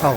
हो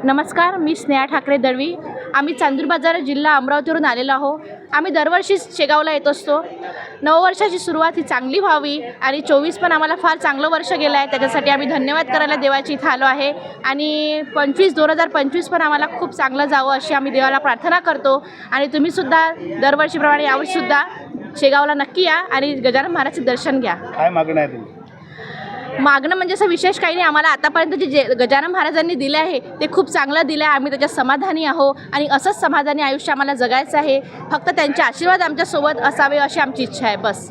नमस्कार, मी स्नेहा ठाकरे दळवी. आम्ही चांदूर बाजार जिल्हा अमरावतीवरून आलेलो आहोत. आम्ही दरवर्षी शेगावला येत असतो. नववर्षाची सुरुवात ही चांगली व्हावी आणि 24 पण आम्हाला फार चांगलं वर्ष गेलं आहे. त्याच्यासाठी आम्ही धन्यवाद करायला देवाची इथं आलो आहे. आणि 2025 पण आम्हाला खूप चांगलं जावं अशी आम्ही देवाला प्रार्थना करतो. आणि तुम्हीसुद्धा दरवर्षीप्रमाणे यावर्षीसुद्धा शेगावला नक्की या आणि गजानन महाराजचे दर्शन घ्या. काय मागणं आहे तुमची? मागणं म्हणजे असं विशेष काही नाही. आम्हाला आतापर्यंत जे गजानन महाराजांनी दिले आहे ते खूप चांगलं दिलं आहे. आम्ही त्याच्यात समाधानी आहो आणि असंच समाधानी आयुष्य आम्हाला जगायचं आहे. फक्त त्यांचे आशीर्वाद आमच्यासोबत असावे अशी आमची इच्छा आहे. बस.